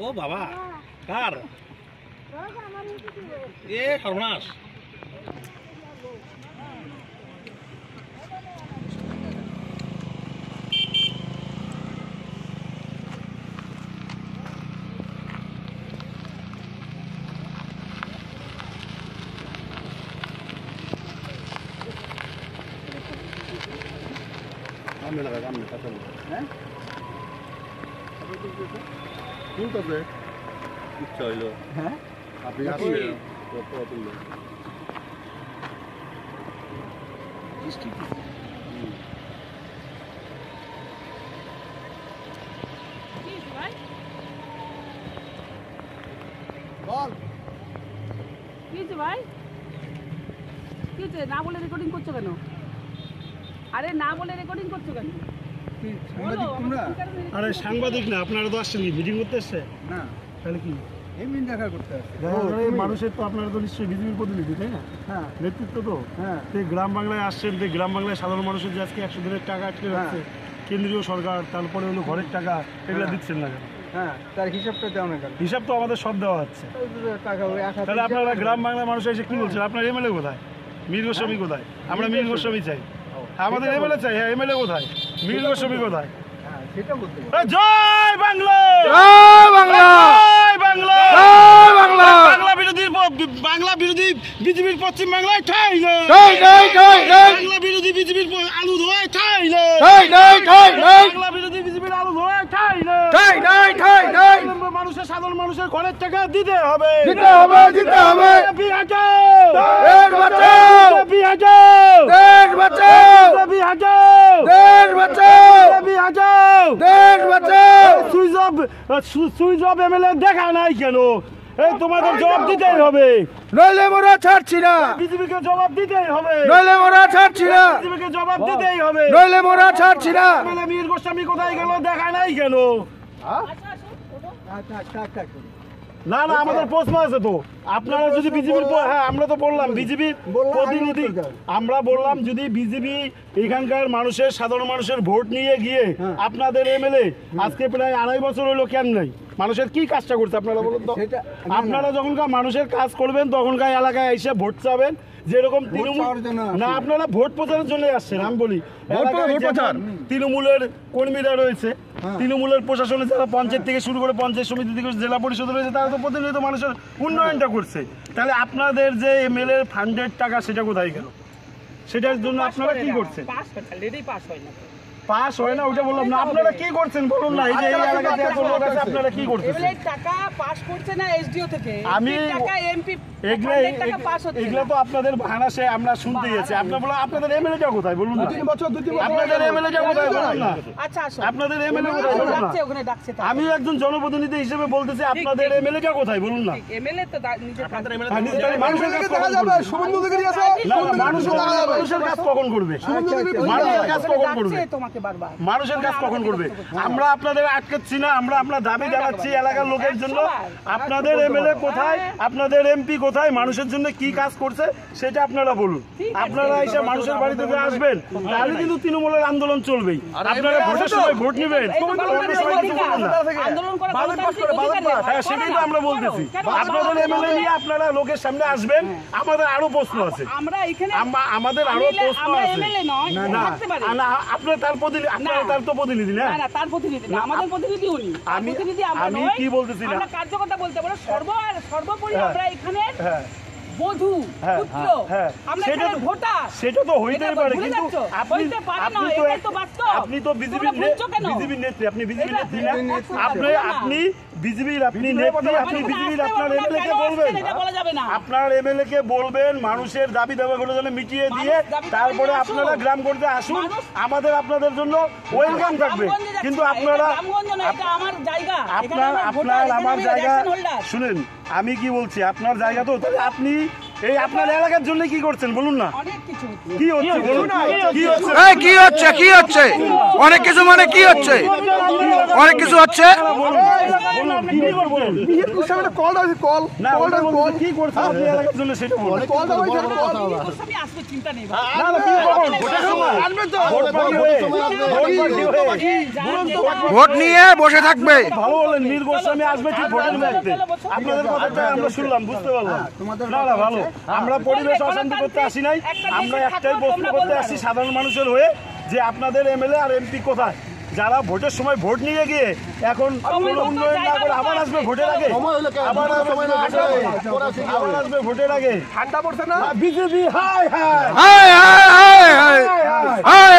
ও বাবা কার এ সর্বনাশ সামনে লাগা সামনে কথা বল হ্যাঁ শুনতেছে ইচ্ছা হইলো হ্যাঁ আপনি আসলে কত তুললো বৃষ্টি বল কি হয়েছে ভাই কি হয়েছে না বলে রেকর্ডিং করছো কেন আরে না বলে রেকর্ডিং করছো কেন আরে সাংবাদিক না আপনারা তো আসছেন মিটিং করতে আসছে না তাহলে কি এমনি দেখা করতে আসছে মানুষের তো আপনারা তো নিশ্চয়ই বিজেপির প্রতিনিধি তাই না হ্যাঁ নেতৃত্ব তো হ্যাঁ গ্রাম বাংলায় আসছেন গ্রাম বাংলায় সাধারণ মানুষের যে আজকে 100 দিনের টাকা আটকে রাখছে কেন্দ্রীয় সরকার তারপরে হলো ঘরের টাকা এগুলো দিচ্ছেন না কেন হ্যাঁ তার হিসাবটা দেওয়া না কেন হিসাব তো আমাদের সব দেওয়া হচ্ছে টাকা ওই তাহলে আপনারা গ্রাম বাংলার মানুষ এসে কি বলছেন আপনার এমএলএ কোথায় মীর গোস্বামী কোথায় আমরা মীর গোস্বামী চাই আমাদের এমএলএ চাই হ্যাঁ এমএলএ কোথায় মীর গোস্বামী কোথায় হ্যাঁ সেটা বলতে জয় বাংলা জয় বাংলা জয় বাংলা জয় বাংলা বাংলা বিরোধী বিজেপির পশ্চিম বাংলায় ঠাই নেই জয় জয় জয় জয় বাংলা বিরোধী বিজেপির আলু ধোয়ায় ঠাই নেই জয় জয় জয় জয় বাংলা বিরোধী বিজেপির আলু ধোয়ায় ঠাই নেই জয় জয় জয় জয় মানুষের সাধারণ মানুষের ঘরের টাকা দিতে হবে দিতে হবে দিতে হবে দেশ বাঁচাও দেশ বাঁচাও দেশ বাঁচাও দেশ বাঁচাও দেশ বাঁচাও সুইচ অফ এমএলএ দেখা নাই কেন এই তোমাদের জবাব দিতেই হবে নইলে মোরা ছাড়ছি না বিজেপিকে জবাব দিতেই হবে নইলে মোরা ছাড়ছি না বিজেপিকে জবাব দিতেই হবে নইলে মোরা ছাড়ছি না এমএলএ মীর গোস্বামী কোথায় গেল দেখা নাই কেন না না আমাদের প্রশ্ন আছে তো আপনারা যদি বিজেপির হ্যাঁ আমরা তো বললাম বিজেপির প্রতিনিধি আমরা বললাম যদি বিজেপি এখানকার মানুষের সাধারণ মানুষের ভোট নিয়ে গিয়ে আপনাদের এমএলএ আজকে প্রায় 2.5 বছর হলো কেন নাই মানুষের কি কাজটা করছে আপনারা বলুন তো আপনারা যখনকার মানুষের কাজ করবেন তখনকার এলাকায় এসে ভোট চাবেন যেরকম তৃণমূল না আপনারা ভোট প্রচারের জন্য আসছেন আমি বলি তৃণমূলের কর্মীরা রয়েছে তৃণমূলের প্রশাসনে যারা পঞ্চায়েত থেকে শুরু করে পঞ্চায়েত সমিতি থেকে জেলা পরিষদ রয়েছে তারা তো প্রতিনিয়ত মানুষের উন্নয়নটা করছে তাহলে আপনাদের যে এমএলএ ফান্ডের টাকা সেটা কোথায় গেল সেটার জন্য আপনারা কি করছেন পাস হয় না ওটা বললাম না আপনারা কি করছেন বলুন না এই যে এই এলাকাতে এত লোক আছে আপনারা কি করতেছেন টাকা পাস করছে না এসডিও থেকে আমি টাকা এমপি টাকা পাস হচ্ছে এগুলা তো আপনাদের ভানাসে আমরা শুনতে গেছি আপনারা বলেন আপনাদের এমএলএটা কোথায় বলুন না 2 বছর আপনাদের এমএলএটা কোথায় বলুন না আচ্ছা আসো আপনাদের এমএলএ কোথায় বলুন না ওখানে ডাকছে আমি একজন জনপ্রতিনিধি হিসেবে বলতেছি আপনাদের এমএলএটা কোথায় বলুন না এমএলএ তো নিজের আপনাদের এমএলএ মানুষের কাছে দেখা যাবে শুভেন্দু অধিকারী আছে না মানুষের কাজ কখন করবে মানুষের কাজ কখন করবে তোমাকে বারবার মানুষের কাজ কখন করবে আমরা আপনাদের আটকাচ্ছি না আমরা আপনার দাবি জানাচ্ছি এলাকার লোকের জন্য আপনাদের এমএলএ কোথায় আপনাদের এমপি কোথায় মানুষের জন্য কি কাজ করছে সেটা আপনারা বলুন আপনারা এসে মানুষের বাড়িতে আসবেন তাহলে কিন্তু তৃণমূলের আন্দোলন চলবেই আপনারা ভোটের সময় ভোট নেবেন হ্যাঁ সেটাই তো আমরা বলতেছি আপনাদের এমএলএ নিয়ে আপনারা লোকের সামনে আসবেন আমাদের আরো প্রশ্ন আছে আমাদের আরো প্রশ্ন আছে না আপনার তার তার তো প্রতিনিধি না তার প্রতিনিধি না আমাদের প্রতিনিধি উনি আমি কি বলতেছি না আমরা কার্যকর্তা বলতে পারো সর্বোপরি আমরা এখানে বধূ পুত্র আমরা এখানে ভোটার সেটা তো হইতেই পারে কিন্তু আপনি তো বিজেপির নেত্রী আপনি বিজেপির নেত্রী না আপনি বিজেপির আপনি নেত্রী আপনি বিজেপির আপনার এমএলএ কে বলবেন আপনার এমএলএ কে বলবেন মানুষের দাবি দাবাগুলো যেন মিটিয়ে দিয়ে তারপরে আপনারা গ্রাম করতে আসুন আমাদের আপনাদের জন্য ওয়েলকাম থাকবে কিন্তু আপনারা আপনার আমার জায়গা শুনেন আমি কি বলছি আপনার জায়গা তো তাহলে আপনি এই আপনার এলাকার জন্য কি করছেন বলুন না কি হচ্ছে বলুন? কি হচ্ছে? এই কি হচ্ছে কি হচ্ছে অনেক কিছু মানে কি হচ্ছে অনেক কিছু হচ্ছে বলুন, আপনি কি করবেন? না, ওটা বলুন, কি করছেন আপনি এলাকার জন্য সেটা বলুন। আমি আসবো, চিন্তা নেই না, না, কি কখন? ভোটের সময়? ভোট বাকি হয়ে? ভোট বাকি হয়ে? ভোট নিয়ে বসে থাকবে ভালো বলেন, মীর গোস্বামী আসবে ঠিক ভোটের মুহূর্তে। আপনাদের কথাটা আমরা শুনলাম, বুঝতে পারলাম। না, না, ভালো। আমরা পরিবেশ অশান্তি করতে আসি নাই, আমরা একটাই প্রশ্ন করতে আসি সাধারণ মানুষের হয়ে, যে আপনাদের এমএলএ আর এমপি কোথায়, যারা ভোটের সময় ভোট নিয়ে গিয়ে এখন কোনো উন্নয়ন না করে আবার আসবে ভোটের আগে, আবার আসবে ভোটের আগে। ঠান্ডা পড়ছে না, বিজেপি হাই হাই হায় হায় হায় হায় হায়